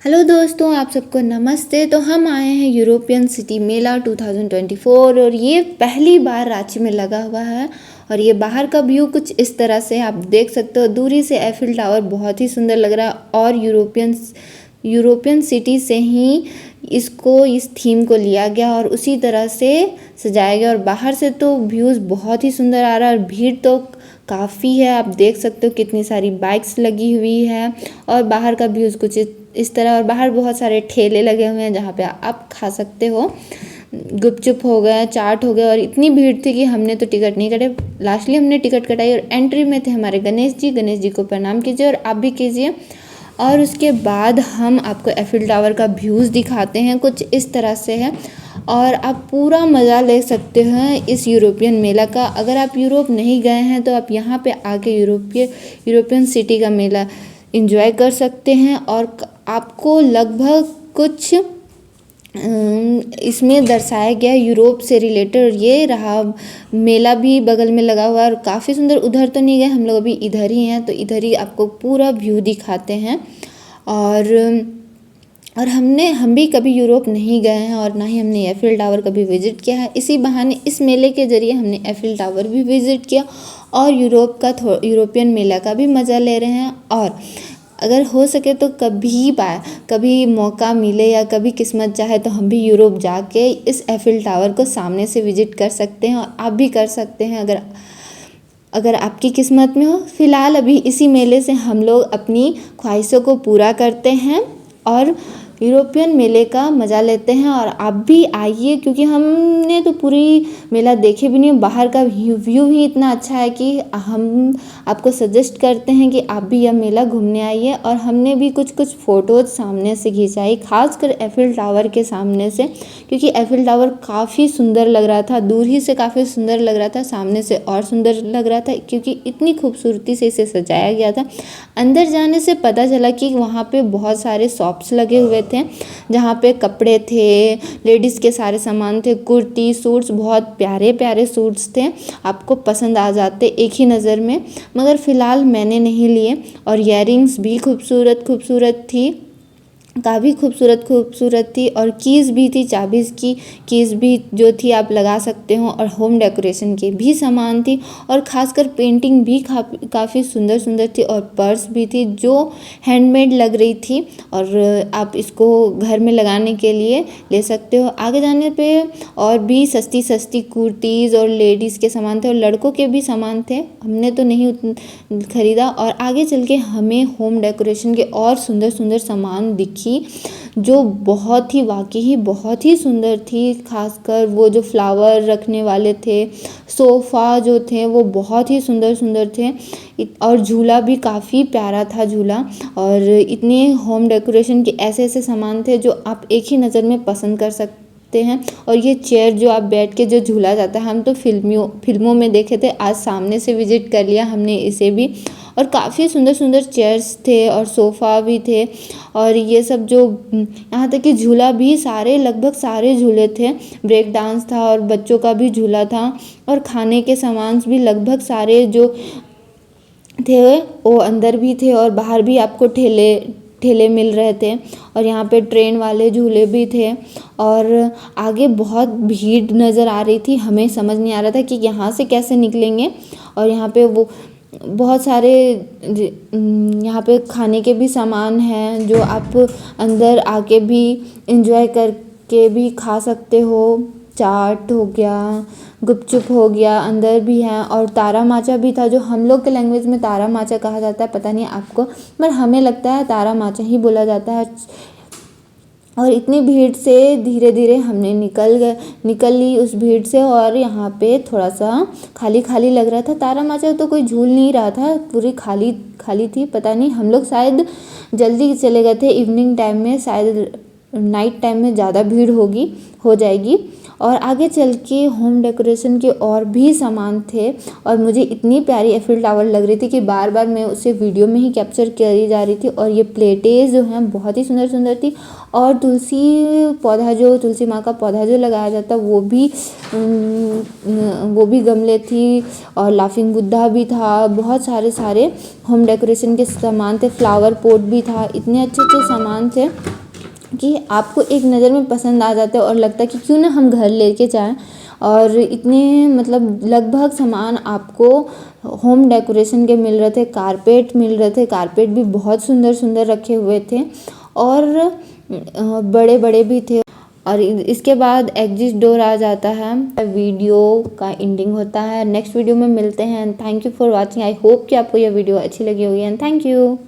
Hello दोस्तों, आप सबको नमस्ते। तो हम आए हैं यूरोपियन सिटी मेला 2024 और ये पहली बार रांची में लगा हुआ है। और ये बाहर का व्यू कुछ इस तरह से आप देख सकते हो। दूरी से एफिल टावर बहुत ही सुंदर लग रहा है और यूरोपियन सिटी से ही इस थीम को लिया गया और उसी तरह से सजाया गया। और बाहर से तो व्यूज़ बहुत ही सुंदर आ रहा है और भीड़ तो काफ़ी है। आप देख सकते हो कितनी सारी बाइक्स लगी हुई है और बाहर का व्यूज़ कुछ इस तरह। और बाहर बहुत सारे ठेले लगे हुए हैं जहाँ पे आप खा सकते हो। गुपचुप हो गया, चाट हो गया। और इतनी भीड़ थी कि हमने तो टिकट नहीं कटे। लास्टली हमने टिकट कटाई और एंट्री में थे हमारे गणेश जी को प्रणाम कीजिए और आप भी कीजिए। और उसके बाद हम आपको एफिल टावर का व्यूज़ दिखाते हैं, कुछ इस तरह से है और आप पूरा मज़ा ले सकते हैं इस यूरोपियन मेला का। अगर आप यूरोप नहीं गए हैं तो आप यहाँ पे आके यूरोपियन सिटी का मेला एंजॉय कर सकते हैं। और आपको लगभग कुछ इसमें दर्शाया गया यूरोप से रिलेटेड। ये रहा मेला भी बगल में लगा हुआ है और काफ़ी सुंदर। उधर तो नहीं गए हम लोग, अभी इधर ही हैं तो इधर ही आपको पूरा व्यू दिखाते हैं। और हम भी कभी यूरोप नहीं गए हैं और ना ही हमने एफिल टावर कभी विज़िट किया है। इसी बहाने इस मेले के ज़रिए हमने एफिल टावर भी विज़िट किया और यूरोपियन मेला का भी मज़ा ले रहे हैं। और अगर हो सके तो कभी मौका मिले या कभी किस्मत चाहे तो हम भी यूरोप जाके इस एफिल टावर को सामने से विज़िट कर सकते हैं और आप भी कर सकते हैं अगर आपकी किस्मत में हो। फ़िलहाल अभी इसी मेले से हम लोग अपनी ख्वाहिशों को पूरा करते हैं और यूरोपियन मेले का मज़ा लेते हैं। और आप भी आइए, क्योंकि हमने तो पूरी मेला देखे भी नहीं। बाहर का व्यू ही इतना अच्छा है कि हम आपको सजेस्ट करते हैं कि आप भी यह मेला घूमने आइए। और हमने भी कुछ फ़ोटोज़ सामने से खिंचाई, खासकर एफिल टावर के सामने से, क्योंकि एफिल टावर काफ़ी सुंदर लग रहा था। दूर ही से काफ़ी सुंदर लग रहा था, सामने से और सुंदर लग रहा था क्योंकि इतनी खूबसूरती से इसे सजाया गया था। अंदर जाने से पता चला कि वहाँ पे बहुत सारे शॉप्स लगे हुए थे जहाँ पे कपड़े थे, लेडीज़ के सारे सामान थे, कुर्ती, सूट्स, बहुत प्यारे प्यारे सूट्स थे। आपको पसंद आ जाते एक ही नज़र में, मगर फ़िलहाल मैंने नहीं लिए। और इयररिंग्स भी खूबसूरत थी, काफ़ी खूबसूरत थी। और कीज़ भी थी, चाबीज़ की कीज़ भी जो थी आप लगा सकते हो। और होम डेकोरेशन के भी सामान थी और ख़ासकर पेंटिंग भी काफ़ी सुंदर थी। और पर्स भी थी जो हैंडमेड लग रही थी और आप इसको घर में लगाने के लिए ले सकते हो। आगे जाने पे और भी सस्ती कुर्तीज़ और लेडीज़ के सामान थे और लड़कों के भी सामान थे। हमने तो नहीं ख़रीदा। और आगे चल के हमें होम डेकोरेशन के और सुंदर सामान दिखे जो वाकई बहुत ही सुंदर थी। खासकर वो जो फ्लावर रखने वाले थे, सोफ़ा जो थे वो बहुत ही सुंदर थे। और झूला भी काफ़ी प्यारा था झूला। और इतने होम डेकोरेशन के ऐसे सामान थे जो आप एक ही नज़र में पसंद कर सकते हैं। और ये चेयर जो आप बैठ के जो झूला जाता है, हम तो फिल्मों में देखे थे, आज सामने से विज़िट कर लिया हमने इसे भी। और काफ़ी सुंदर चेयर्स थे और सोफ़ा भी थे। और ये सब जो यहाँ तक कि झूला भी लगभग सारे झूले थे। ब्रेक डांस था और बच्चों का भी झूला था। और खाने के सामान भी लगभग सारे जो थे वो अंदर भी थे और बाहर भी आपको ठेले मिल रहे थे। और यहाँ पे ट्रेन वाले झूले भी थे। और आगे बहुत भीड़ नज़र आ रही थी, हमें समझ नहीं आ रहा था कि यहाँ से कैसे निकलेंगे। और यहाँ पे वो बहुत सारे यहाँ पे खाने के भी सामान हैं जो आप अंदर आके भी एंजॉय करके भी खा सकते हो। चाट हो गया, गुपचुप हो गया, अंदर भी हैं। और तारा माचा भी था, जो हम लोग के लैंग्वेज में तारा माचा कहा जाता है, पता नहीं आपको, पर हमें लगता है तारा माचा ही बोला जाता है। और इतनी भीड़ से धीरे हमने निकल ली उस भीड़ से। और यहाँ पे थोड़ा सा खाली लग रहा था। तारा माचा तो कोई झूल नहीं रहा था, पूरी खाली थी। पता नहीं, हम लोग शायद जल्दी चले गए थे इवनिंग टाइम में, शायद नाइट टाइम में ज़्यादा भीड़ हो जाएगी। और आगे चल के होम डेकोरेशन के और भी सामान थे और मुझे इतनी प्यारी एफिल टावर लग रही थी कि बार मैं उसे वीडियो में ही कैप्चर करी जा रही थी। और ये प्लेटें जो हैं बहुत ही सुंदर थी। और तुलसी माँ का पौधा जो लगाया जाता वो भी गमले थी। और लाफिंग बुद्धा भी था। बहुत सारे होम डेकोरेशन के सामान थे, फ्लावर पॉट भी था। इतने अच्छे सामान थे कि आपको एक नज़र में पसंद आ जाता है और लगता है कि क्यों ना हम घर लेके जाएं। और इतने मतलब लगभग सामान आपको होम डेकोरेशन के मिल रहे थे, कारपेट मिल रहे थे, कारपेट भी बहुत सुंदर सुंदर रखे हुए थे और बड़े बड़े भी थे। और इसके बाद एग्जिट डोर आ जाता है। वीडियो का एंडिंग होता है। नेक्स्ट वीडियो में मिलते हैं। Thank you for watching. I hope कि आपको यह वीडियो अच्छी लगी होगी एंड थैंक यू।